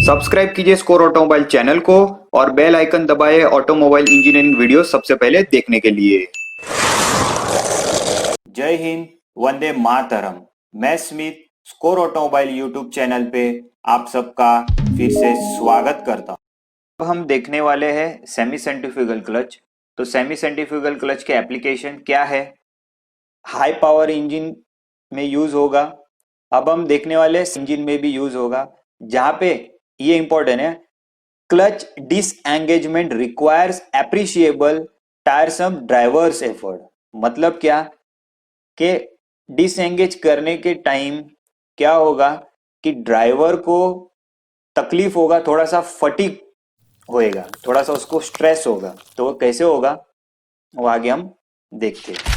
Subscribe कीजिए score automobile channel को और बेल आइकन दबाएं ऑटोमोबाइल इंजीनियरिंग वीडियो सबसे पहले देखने के लिए। जय हिंद, वंदे मातरम। मैं Smith score automobile YouTube channel पे आप सबका फिर से स्वागत करता हूँ। अब हम देखने वाले हैं सेमी सेंट्रीफ्यूगल क्लच। तो सेमी सेंट्रीफ्यूगल क्लच के एप्लीकेशन क्या है? हाई पावर इंजन में यूज होगा। अब हम देखने वाले इंजन में भी यूज होगा, जहां पे ये इंपॉर्टेंट है, clutch disengagement requires appreciable टायरसम drivers effort. मतलब क्या कि डिसएंगेज करने के टाइम क्या होगा कि ड्राइवर को तकलीफ होगा, थोड़ा सा फटीग होएगा, थोड़ा सा उसको स्ट्रेस होगा। तो वो कैसे होगा वो आगे हम देखते हैं।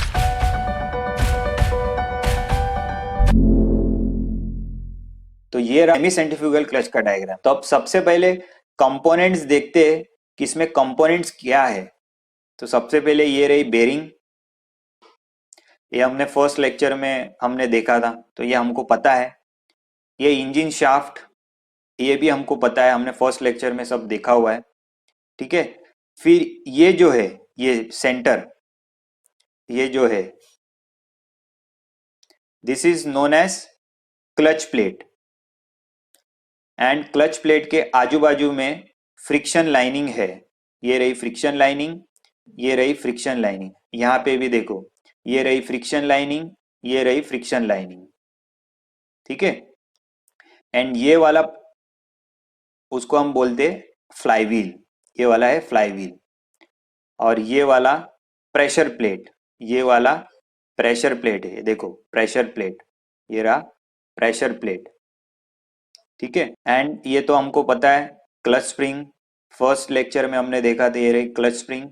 तो ये रहा सेमी सेंट्रीफ्यूगल क्लच का डायग्राम। तो अब सबसे पहले कंपोनेंट्स देखते हैं कि इसमें कंपोनेंट्स क्या है। तो सबसे पहले ये रही बेरिंग। ये हमने फर्स्ट लेक्चर में हमने देखा था, तो ये हमको पता है। ये इंजन शाफ्ट, ये भी हमको पता है, हमने फर्स्ट लेक्चर में सब देखा हुआ है। ठीक है। फिर ये जो है, ये सेंटर, ये जो है, this is known as clutch plate. And clutch plate के आजू बाजू में फ्रिक्शन लाइनिंग है। ये रही फ्रिक्शन लाइनिंग, ये रही फ्रिक्शन लाइनिंग। यहां पे भी देखो, ये रही फ्रिक्शन लाइनिंग, ये रही फ्रिक्शन लाइनिंग। ठीक है। एंड ये वाला, उसको हम बोलते फ्लाईव्हील। ये वाला है फ्लाईव्हील। और ये वाला प्रेशर प्लेट, ये वाला प्रेशर प्लेट है। देखो प्रेशर प्लेट, ये रहा प्रेशर प्लेट। ठीक है। एंड ये तो हमको पता है क्लच स्प्रिंग, फर्स्ट लेक्चर में हमने देखा था, ये रही क्लच स्प्रिंग।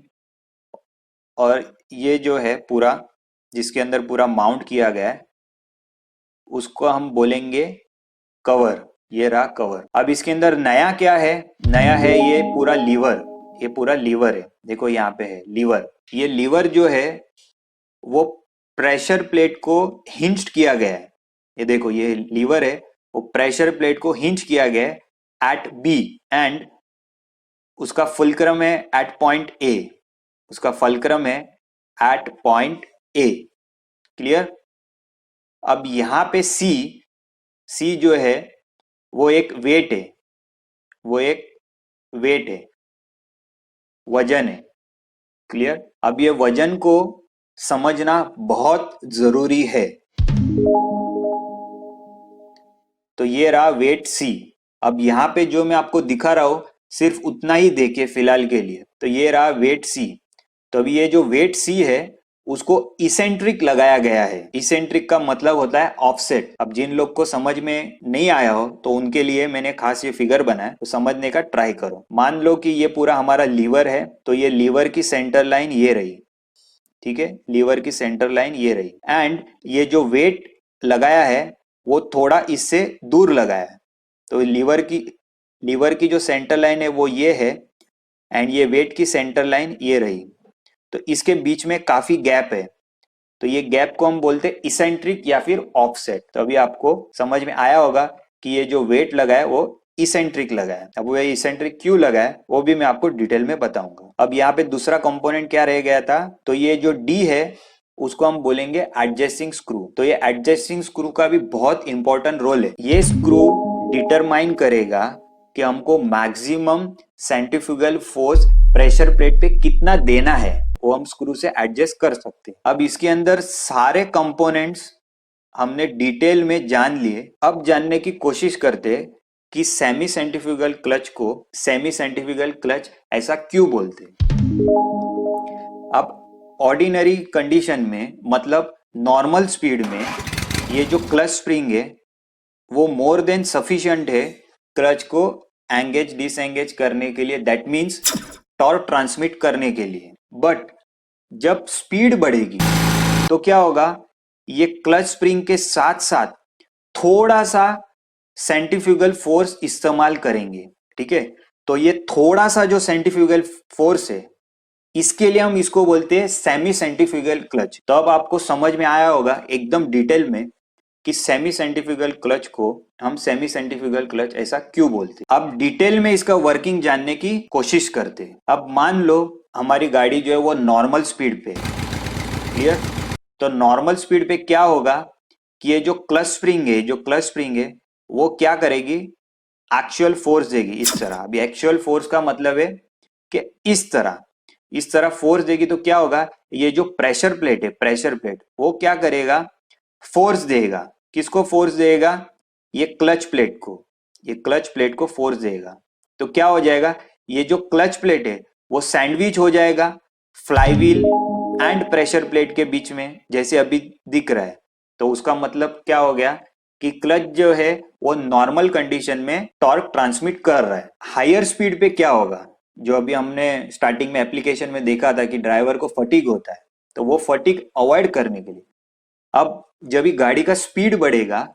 और ये जो है पूरा, जिसके अंदर पूरा माउंट किया गया है, उसको हम बोलेंगे कवर। ये रहा कवर। अब इसके अंदर नया क्या है? नया है ये पूरा लीवर। ये पूरा लीवर है, देखो यहाँ पे है लीवर। ये लीवर जो है वो प्रेशर प्लेट को हिंज्ड किया गया है। ये देखो ये लीवर है, वो प्रेशर प्लेट को हिंज किया गया है एट बी। एंड उसका फुलक्रम है एट पॉइंट ए। उसका फुलक्रम है एट पॉइंट ए। क्लियर? अब यहां पे सी, सी जो है वो एक वेट है, वो एक वेट है, वजन है। क्लियर? अब ये वजन को समझना बहुत जरूरी है। तो ये रहा वेट सी। अब यहां पे जो मैं आपको दिखा रहा हूं सिर्फ उतना ही देखिए फिलहाल के लिए। तो ये रहा वेट सी। तो अभी ये जो वेट सी है उसको इसेंट्रिक लगाया गया है। इसेंट्रिक का मतलब होता है ऑफसेट। अब जिन लोग को समझ में नहीं आया हो तो उनके लिए मैंने खास ये फिगर बनाया, तो समझने का ट्राई करो। मान लो कि ये पूरा हमारा लीवर है, तो ये लीवर की सेंटर लाइन ये रही। ठीक है, लीवर की सेंटर लाइन ये रही। एंड ये जो वेट लगाया है वो थोड़ा इससे दूर लगाया है। तो लीवर की जो सेंटर लाइन है वो ये है, एंड ये वेट की सेंटर लाइन ये रही। तो इसके बीच में काफी गैप है, तो ये गैप को हम बोलते हैं इसेंट्रिक या फिर ऑफसेट। तो अभी आपको समझ में आया होगा कि ये जो वेट लगा है वो इसेंट्रिक लगा है। अब वो ये इसेंट्रिक क्यों लगा है वो भी मैं आपको डिटेल में बताऊंगा। अब यहाँ पे दूसरा कंपोनेंट क्या रह गया था? तो ये जो डी है उसको हम बोलेंगे एडजस्टिंग स्क्रू। तो ये एडजस्टिंग स्क्रू का भी बहुत इंपॉर्टेंट रोल है। ये स्क्रू डिटरमाइन करेगा कि हमको maximum centrifugal force pressure plate पे कितना देना है, वो हम स्क्रू से एडजस्ट कर सकते हैं। अब इसके अंदर सारे कंपोनेंट्स हमने डिटेल में जान लिए। अब जानने की कोशिश करते हैं कि सेमी सेंट्रीफ्यूगल क्लच को सेमी सेंट्रीफ्यूगल क्लच ऐसा क्यों बोलते हैं। अब ऑर्डिनरी कंडीशन में, मतलब नॉर्मल स्पीड में, ये जो क्लच स्प्रिंग है वो मोर देन सफिशिएंट है क्लच को एंगेज डिसएंगेज करने के लिए, दैट मीन्स टॉर्क ट्रांसमिट करने के लिए। बट जब स्पीड बढ़ेगी तो क्या होगा, ये क्लच स्प्रिंग के साथ साथ थोड़ा सा सेंट्रीफ्यूगल फोर्स इस्तेमाल करेंगे। ठीक है। तो ये थोड़ा सा जो सेंट्रीफ्यूगल फोर्स है, इसके लिए हम इसको बोलते हैं सेमी सेंट्रीफ्यूगल क्लच। तो अब आपको समझ में आया होगा एकदम डिटेल में कि सेमी सेंट्रीफ्यूगल क्लच को हम सेमी सेंट्रीफ्यूगल क्लच ऐसा क्यों बोलते हैं। अब डिटेल में इसका वर्किंग जानने की कोशिश करते हैं। अब मान लो हमारी गाड़ी जो है वो नॉर्मल स्पीड पे है, क्लियर। तो नॉर्मल स्पीड पे क्या होगा कि ये जो क्लच स्प्रिंग है वो क्या करेगी, एक्चुअल फोर्स देगी इस तरह। अभी एक्चुअल फोर्स का मतलब है कि इस तरह फोर्स देगी तो क्या होगा, ये जो प्रेशर प्लेट वो क्या करेगा, फोर्स देगा। किसको फोर्स देगा, ये क्लच प्लेट को फोर्स देगा। तो क्या हो जाएगा, ये जो क्लच प्लेट है वो सैंडविच हो जाएगा फ्लाईव्हील एंड प्रेशर प्लेट के बीच में, जैसे अभी दिख रहा है। तो उसका मतलब क्या हो गया कि क्लच जो है वो नॉर्मल कंडीशन में टॉर्क ट्रांसमिट कर रहा है। हायर स्पीड पे क्या होगा, जो अभी हमने स्टार्टिंग में एप्लीकेशन में देखा था कि ड्राइवर को फटीग होता है, तो वो फटीग अवॉइड करने के लिए अब जब भी गाड़ी का स्पीड बढ़ेगा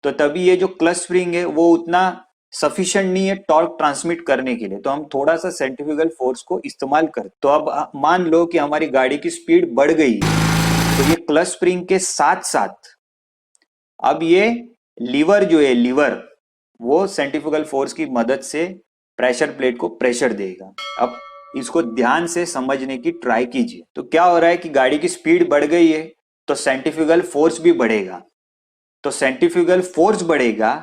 तो तभी ये जो क्लच स्प्रिंग है वो उतना सफिशिएंट नहीं है टॉर्क ट्रांसमिट करने के लिए, तो हम थोड़ा सा सेंट्रीफ्यूगल फोर्स को इस्तेमाल करते। तो अब मान लो कि हमारी गाड़ी की स्पीड बढ़ गई, तो ये क्लच स्प्रिंग के साथ साथ अब ये लीवर वो सेंट्रीफ्यूगल फोर्स की मदद से प्रेशर प्लेट को प्रेशर देगा। अब इसको ध्यान से समझने की ट्राई कीजिए। तो क्या हो रहा है कि गाड़ी की स्पीड बढ़ गई है तो सेंट्रीफ्यूगल फोर्स भी बढ़ेगा। तो सेंट्रीफ्यूगल फोर्स बढ़ेगा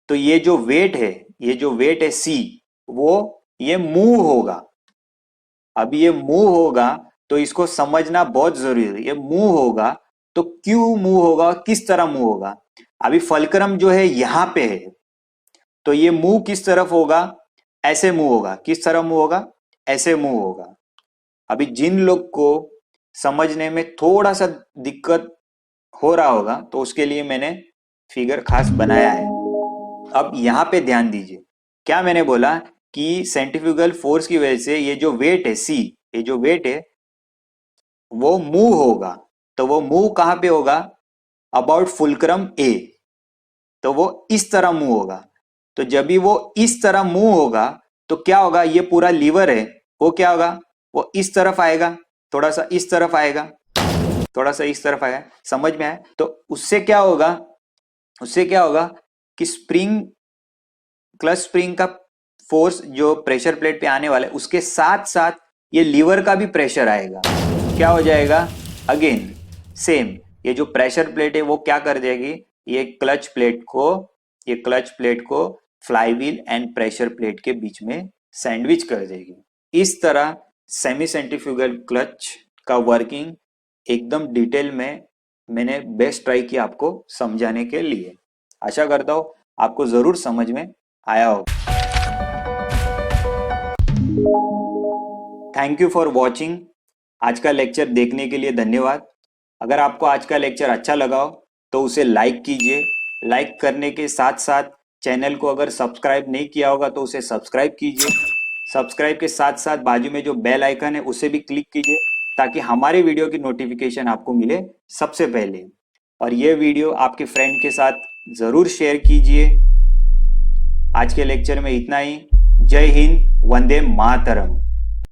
तो ये जो वेट है सी, वो ये मूव होगा। अब ये मूव होगा तो इसको समझना बहुत जरूरी है। ये मूव होगा तो क्यों मूव होगा, किस तरह मूव होगा। अभी फलक्रम जो है यहां पे है, तो ये मूव किस तरफ होगा, ऐसे मूव होगा। किस तरह मूव होगा, ऐसे मूव होगा। अभी जिन लोग को समझने में थोड़ा सा दिक्कत हो रहा होगा तो उसके लिए मैंने फिगर खास बनाया है। अब यहां पे ध्यान दीजिए, क्या मैंने बोला कि सेंट्रीफ्यूगल फोर्स की वजह से ये जो वेट है सी, ये जो वेट है वो मूव होगा। तो वो मूव कहां पे होगा, अबाउट फुलक्रम ए। तो वो इस तरह मूव होगा। तो जब भी वो इस तरह मूव होगा तो क्या होगा, ये पूरा लीवर है वो क्या होगा, वो इस तरफ आएगा, थोड़ा सा इस तरफ आएगा, थोड़ा सा इस तरफ आएगा। समझ में आया। तो उससे क्या होगा कि क्लच स्प्रिंग का फोर्स जो प्रेशर प्लेट पे आने वाला है उसके साथ साथ ये लीवर का भी प्रेशर आएगा। क्या हो जाएगा, अगेन सेम, ये जो प्रेशर प्लेट है वो क्या कर देगी, ये क्लच प्लेट को फ्लाईव्हील एंड प्रेशर प्लेट के बीच में सैंडविच कर देगी। इस तरह सेमी सेंट्रीफ्यूगल क्लच का वर्किंग एकदम डिटेल में मैंने बेस्ट ट्राई किया आपको समझाने के लिए। आशा करता हूं आपको जरूर समझ में आया होगा। Thank you for watching. आज का लेक्चर देखने के लिए धन्यवाद। अगर आपको आज का लेक्चर अच्छा लगा हो तो उसे लाइक कीजिए। लाइक करने के साथ साथ चैनल को अगर सब्सक्राइब नहीं किया होगा तो उसे सब्सक्राइब कीजिए। सब्सक्राइब के साथ साथ बाजू में जो बेल आइकन है उसे भी क्लिक कीजिए ताकि हमारे वीडियो की नोटिफिकेशन आपको मिले सबसे पहले। और ये वीडियो आपके फ्रेंड के साथ जरूर शेयर कीजिए। आज के लेक्चर में इतना ही। जय हिंद, वंदे मातरम।